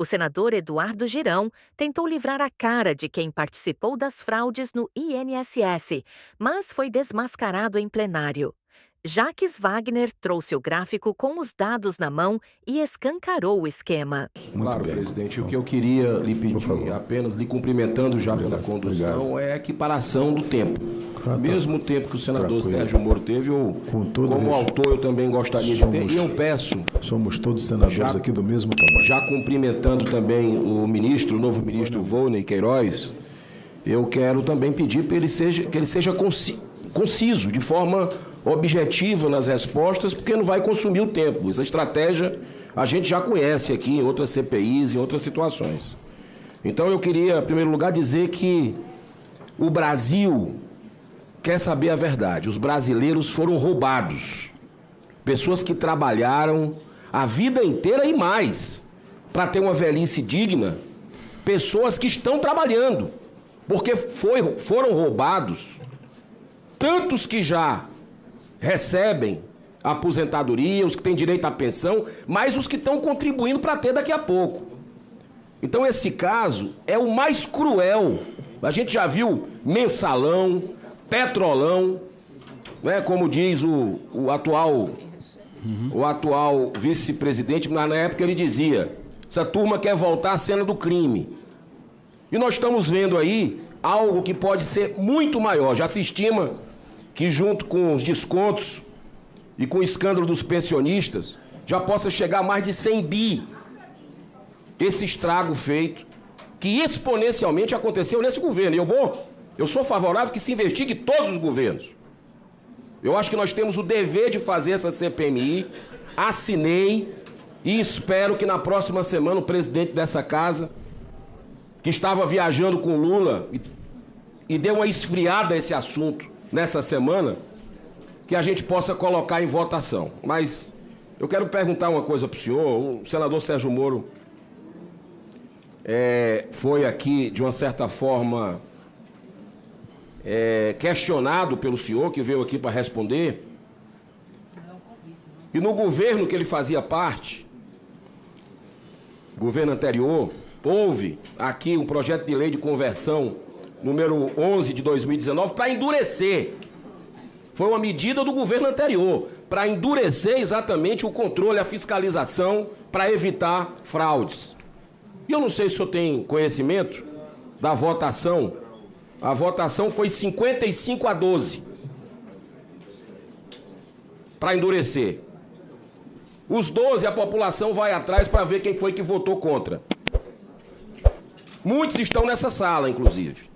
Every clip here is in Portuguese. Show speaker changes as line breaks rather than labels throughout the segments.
O senador Eduardo Girão tentou livrar a cara de quem participou das fraudes no INSS, mas foi desmascarado em plenário. Jaques Wagner trouxe o gráfico com os dados na mão e escancarou o esquema.
Claro, presidente, o que eu queria lhe pedir, apenas lhe cumprimentando já pela condução, é a equiparação do tempo. Mesmo tempo que o senador Sérgio Moro teve, como autor eu também gostaria de ter, e eu peço...
Somos todos senadores aqui do mesmo tamanho.
Já cumprimentando também o novo ministro Volney Queiroz, eu quero também pedir que ele seja conciso, de forma objetiva nas respostas, porque não vai consumir o tempo. Essa estratégia a gente já conhece aqui em outras CPIs, em outras situações. Então eu queria, em primeiro lugar, dizer que o Brasil quer saber a verdade. Os brasileiros foram roubados. Pessoas que trabalharam a vida inteira e mais para ter uma velhice digna. Pessoas que estão trabalhando, porque foram roubados. Tantos que já recebem a aposentadoria, os que têm direito à pensão, mas os que estão contribuindo para ter daqui a pouco. Então esse caso é o mais cruel. A gente já viu mensalão, petrolão, né, como diz o atual vice-presidente, na época ele dizia, essa turma quer voltar à cena do crime. E nós estamos vendo aí algo que pode ser muito maior. Já se estima que junto com os descontos e com o escândalo dos pensionistas, já possa chegar a mais de 100 bi esse estrago feito, que exponencialmente aconteceu nesse governo. Eu sou favorável que se investigue todos os governos. Eu acho que nós temos o dever de fazer essa CPMI, assinei e espero que na próxima semana o presidente dessa casa, que estava viajando com Lula e deu uma esfriada a esse assunto, nessa semana, que a gente possa colocar em votação. Mas eu quero perguntar uma coisa para o senhor. O senador Sérgio Moro foi aqui, de uma certa forma, questionado pelo senhor, que veio aqui para responder. E no governo que ele fazia parte, governo anterior, houve aqui um projeto de lei de conversão número 11 de 2019, para endurecer. Foi uma medida do governo anterior, para endurecer exatamente o controle, a fiscalização, para evitar fraudes. E eu não sei se o senhor tem conhecimento da votação. A votação foi 55-12, para endurecer. Os 12, a população vai atrás para ver quem foi que votou contra. Muitos estão nessa sala, inclusive.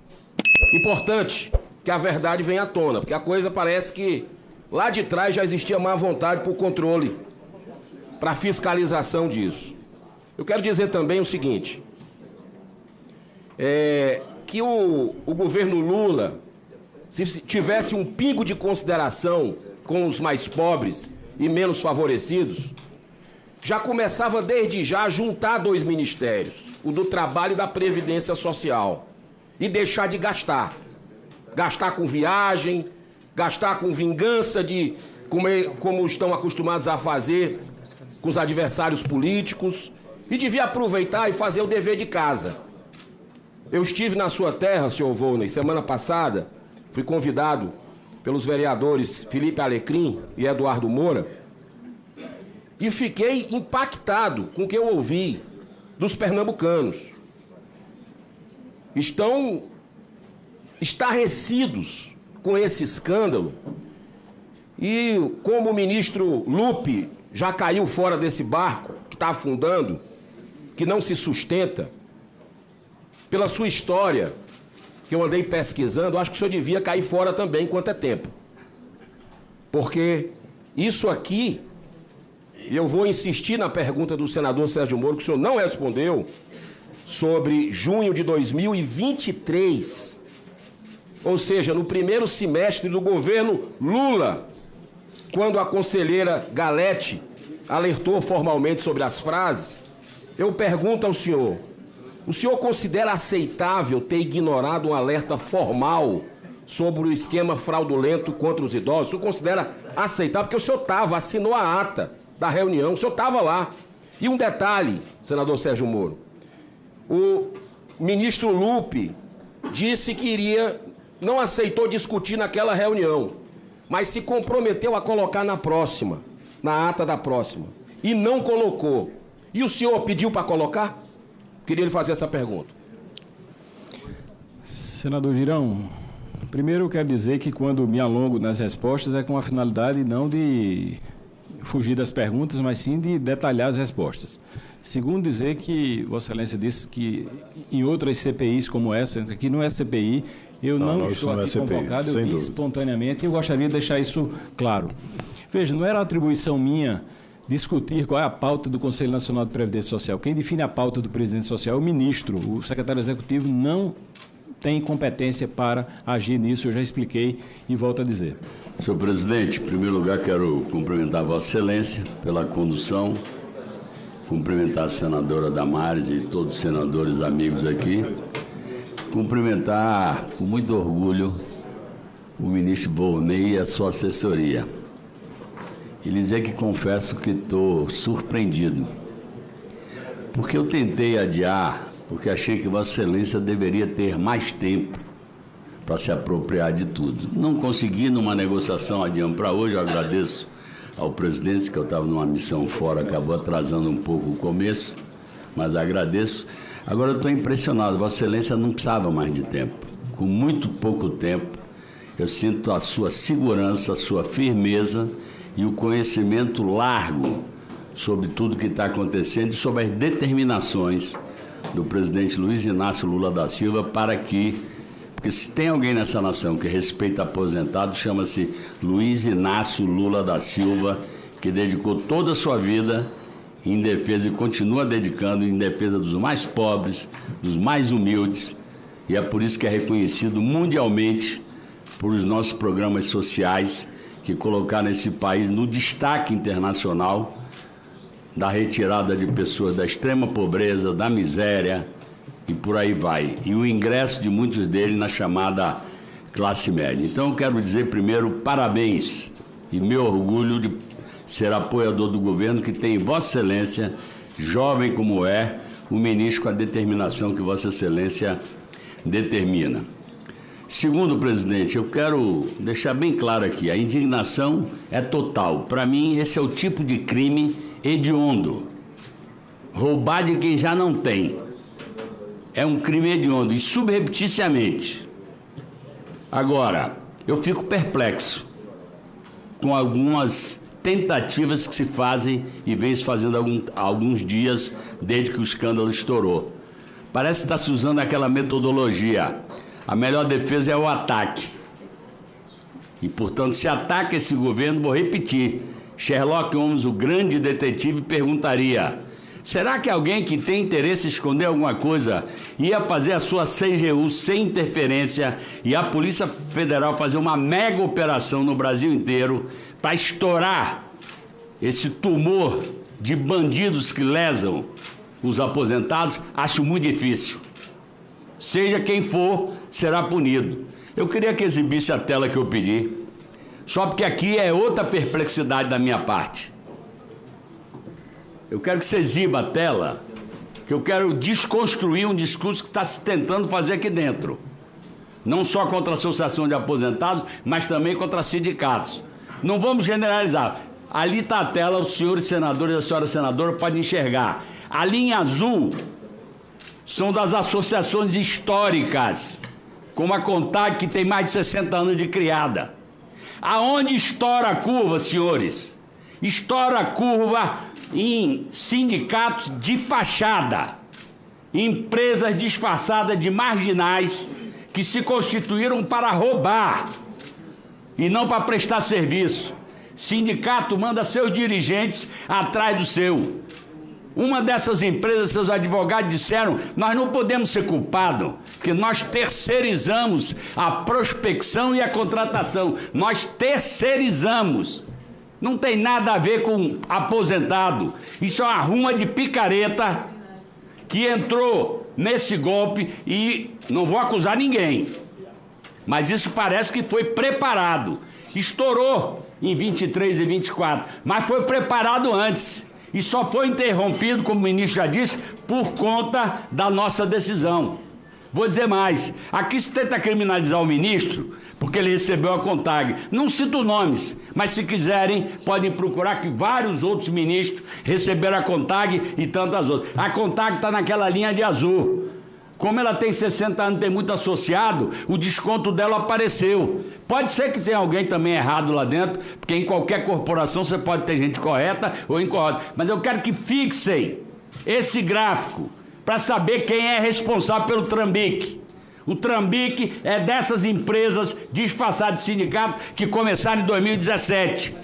Importante que a verdade venha à tona, porque a coisa parece que lá de trás já existia má vontade para o controle, para a fiscalização disso. Eu quero dizer também o seguinte, que o governo Lula, se tivesse um pingo de consideração com os mais pobres e menos favorecidos, já começava desde já a juntar dois ministérios, o do Trabalho e da Previdência Social, e deixar de gastar. Gastar com viagem, gastar com vingança, como estão acostumados a fazer com os adversários políticos, e devia aproveitar e fazer o dever de casa. Eu estive na sua terra, senhor Volney, semana passada, fui convidado pelos vereadores Felipe Alecrim e Eduardo Moura, e fiquei impactado com o que eu ouvi dos pernambucanos. Estão estarrecidos com esse escândalo e como o ministro Lupe já caiu fora desse barco que está afundando, que não se sustenta, pela sua história, que eu andei pesquisando, acho que o senhor devia cair fora também enquanto é tempo. Porque isso aqui, e eu vou insistir na pergunta do senador Sérgio Moro, que o senhor não respondeu, sobre junho de 2023, ou seja, no primeiro semestre do governo Lula, quando a conselheira Galete alertou formalmente sobre as frases, eu pergunto ao senhor, o senhor considera aceitável ter ignorado um alerta formal sobre o esquema fraudulento contra os idosos? O senhor considera aceitável? Porque o senhor assinou a ata da reunião, o senhor estava lá. E um detalhe, senador Sérgio Moro, o ministro Lupe disse que não aceitou discutir naquela reunião, mas se comprometeu a colocar na próxima, na ata da próxima, e não colocou. E o senhor pediu para colocar? Queria lhe fazer essa pergunta.
Senador Girão, primeiro eu quero dizer que quando me alongo nas respostas é com a finalidade não de fugir das perguntas, mas sim de detalhar as respostas. Segundo, dizer que Vossa Excelência disse que em outras CPIs como essa, aqui não é CPI, eu não estou aqui convocado, eu vim espontaneamente e eu gostaria de deixar isso claro. Veja, não era atribuição minha discutir qual é a pauta do Conselho Nacional de Previdência Social. Quem define a pauta do presidente social é o ministro. O secretário executivo não tem competência para agir nisso, eu já expliquei e volto a dizer.
Senhor presidente, em primeiro lugar quero cumprimentar Vossa Excelência pela condução, cumprimentar a senadora Damares e todos os senadores amigos aqui, cumprimentar com muito orgulho o ministro Volney e a sua assessoria. E dizer que confesso que estou surpreendido, porque eu tentei adiar, porque achei que Vossa Excelência deveria ter mais tempo para se apropriar de tudo. Não consegui numa negociação adiante para hoje, eu agradeço ao presidente, que eu estava numa missão fora, acabou atrasando um pouco o começo, mas agradeço. Agora eu estou impressionado, Vossa Excelência não precisava mais de tempo. Com muito pouco tempo, eu sinto a sua segurança, a sua firmeza e o conhecimento largo sobre tudo que está acontecendo e sobre as determinações do presidente Luiz Inácio Lula da Silva para que, porque se tem alguém nessa nação que respeita aposentado, chama-se Luiz Inácio Lula da Silva, que dedicou toda a sua vida em defesa e continua dedicando em defesa dos mais pobres, dos mais humildes, e é por isso que é reconhecido mundialmente por os nossos programas sociais que colocaram esse país no destaque internacional da retirada de pessoas da extrema pobreza, da miséria e por aí vai. E o ingresso de muitos deles na chamada classe média. Então eu quero dizer primeiro parabéns e meu orgulho de ser apoiador do governo que tem Vossa Excelência, jovem como é, o ministro com a determinação que Vossa Excelência determina. Segundo, presidente, eu quero deixar bem claro aqui, a indignação é total. Para mim, esse é o tipo de crime hediondo. Roubar de quem já não tem. É um crime hediondo e subrepticiamente. Agora, eu fico perplexo com algumas tentativas que se fazem e vem se fazendo há alguns dias desde que o escândalo estourou. Parece que está se usando aquela metodologia. A melhor defesa é o ataque. E, portanto, se ataca esse governo, vou repetir, Sherlock Holmes, o grande detetive, perguntaria: será que alguém que tem interesse em esconder alguma coisa ia fazer a sua CGU sem interferência e a Polícia Federal fazer uma mega operação no Brasil inteiro para estourar esse tumor de bandidos que lesam os aposentados? Acho muito difícil. Seja quem for, será punido. Eu queria que exibisse a tela que eu pedi, só porque aqui é outra perplexidade da minha parte. Eu quero que você exiba a tela, que eu quero desconstruir um discurso que está se tentando fazer aqui dentro. Não só contra a Associação de Aposentados, mas também contra sindicatos. Não vamos generalizar. Ali está a tela, os senhores senadores e a senhora senadora podem enxergar. A linha azul são das associações históricas, como a CONTAG, que tem mais de 60 anos de criada. Aonde estoura a curva, senhores? Estoura a curva em sindicatos de fachada, empresas disfarçadas de marginais que se constituíram para roubar e não para prestar serviço. Sindicato manda seus dirigentes atrás do seu. Uma dessas empresas, seus advogados disseram: nós não podemos ser culpados, porque nós terceirizamos a prospecção e a contratação. Nós terceirizamos. Não tem nada a ver com aposentado. Isso é uma ruma de picareta que entrou nesse golpe e não vou acusar ninguém. Mas isso parece que foi preparado. Estourou em 23 e 24, mas foi preparado antes. E só foi interrompido, como o ministro já disse, por conta da nossa decisão. Vou dizer mais, aqui se tenta criminalizar o ministro porque ele recebeu a CONTAG. Não cito nomes, mas se quiserem podem procurar que vários outros ministros receberam a CONTAG e tantas outras. A CONTAG está naquela linha de azul. Como ela tem 60 anos, tem muito associado, o desconto dela apareceu. Pode ser que tenha alguém também errado lá dentro, porque em qualquer corporação você pode ter gente correta ou incorreta. Mas eu quero que fixem esse gráfico para saber quem é responsável pelo trambique. O trambique é dessas empresas disfarçadas de sindicato que começaram em 2017.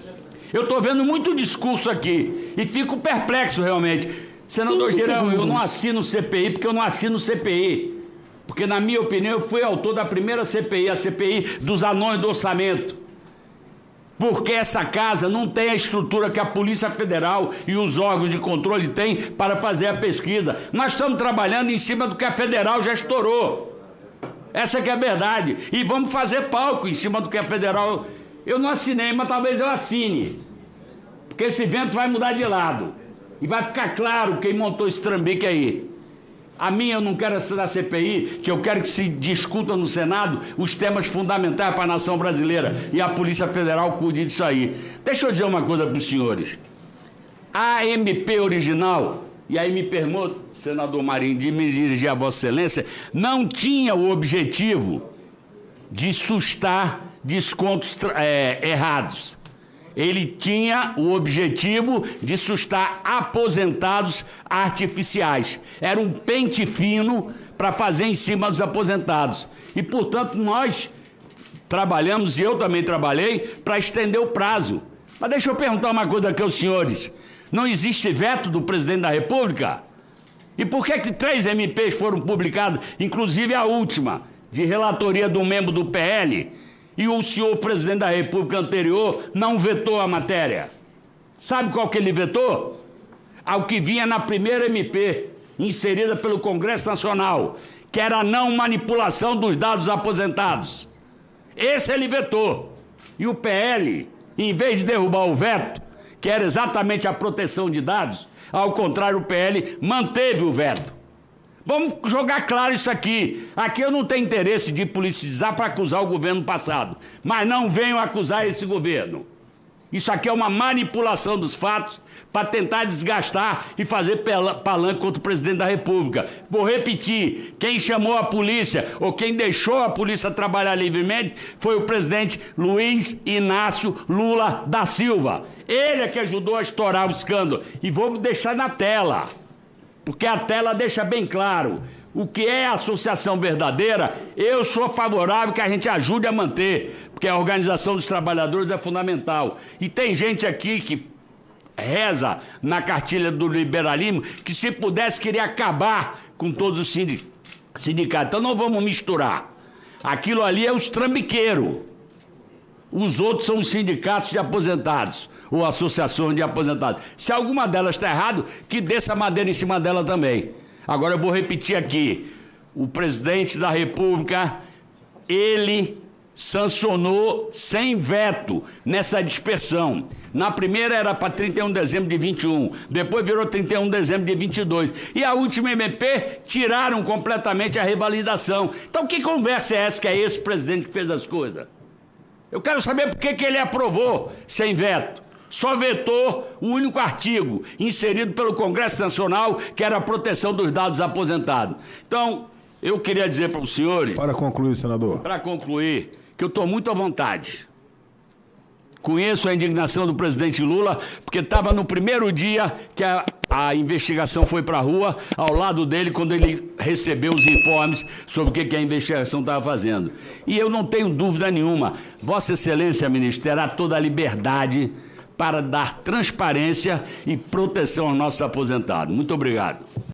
Eu estou vendo muito discurso aqui e fico perplexo realmente. Senador Girão, eu não assino CPI porque eu não assino CPI. Porque, na minha opinião, eu fui autor da primeira CPI, a CPI dos anões do orçamento. Porque essa casa não tem a estrutura que a Polícia Federal e os órgãos de controle têm para fazer a pesquisa. Nós estamos trabalhando em cima do que a Federal já estourou. Essa que é a verdade. E vamos fazer palco em cima do que a Federal... Eu não assinei, mas talvez eu assine. Porque esse vento vai mudar de lado. E vai ficar claro quem montou esse trambique aí. A minha eu não quero assinar a CPI, que eu quero que se discuta no Senado os temas fundamentais para a nação brasileira. E a Polícia Federal cuide disso aí. Deixa eu dizer uma coisa para os senhores. A MP original, e aí me permito, senador Marinho, de me dirigir a Vossa Excelência, não tinha o objetivo de sustar descontos errados. Ele tinha o objetivo de sustar aposentados artificiais. Era um pente fino para fazer em cima dos aposentados. E, portanto, nós trabalhamos, e eu também trabalhei, para estender o prazo. Mas deixa eu perguntar uma coisa aqui aos senhores. Não existe veto do presidente da República? E por que 3 MPs foram publicadas, inclusive a última, de relatoria de um membro do PL, e o senhor presidente da República anterior não vetou a matéria? Sabe qual que ele vetou? Ao que vinha na primeira MP, inserida pelo Congresso Nacional, que era a não manipulação dos dados aposentados. Esse ele vetou. E o PL, em vez de derrubar o veto, que era exatamente a proteção de dados, ao contrário, o PL manteve o veto. Vamos jogar claro isso aqui. Aqui eu não tenho interesse de politicizar para acusar o governo passado. Mas não venham acusar esse governo. Isso aqui é uma manipulação dos fatos para tentar desgastar e fazer palanque contra o presidente da República. Vou repetir, quem chamou a polícia ou quem deixou a polícia trabalhar livremente foi o presidente Luiz Inácio Lula da Silva. Ele é que ajudou a estourar o escândalo. E vamos deixar na tela. Porque a tela deixa bem claro o que é a associação verdadeira. Eu sou favorável que a gente ajude a manter, porque a organização dos trabalhadores é fundamental. E tem gente aqui que reza na cartilha do liberalismo que, se pudesse, queria acabar com todos os sindicatos. Então não vamos misturar. Aquilo ali é os trambiqueiros. Os outros são os sindicatos de aposentados, ou associações de aposentados. Se alguma delas está errado, que desça a madeira em cima dela também. Agora eu vou repetir aqui. O presidente da República, ele sancionou sem veto nessa dispersão. Na primeira era para 31 de dezembro de 21, depois virou 31 de dezembro de 22. E a última MP tiraram completamente a revalidação. Então que conversa é essa que é esse presidente que fez as coisas? Eu quero saber por que ele aprovou sem veto. Só vetou o único artigo inserido pelo Congresso Nacional, que era a proteção dos dados aposentados. Então, eu queria dizer para os senhores...
Para concluir, senador.
Para concluir, que eu estou muito à vontade. Conheço a indignação do presidente Lula, porque estava no primeiro dia que a investigação foi para a rua, ao lado dele, quando ele recebeu os informes sobre o que a investigação estava fazendo. E eu não tenho dúvida nenhuma, Vossa Excelência, ministro, terá toda a liberdade para dar transparência e proteção aos nossos aposentados. Muito obrigado.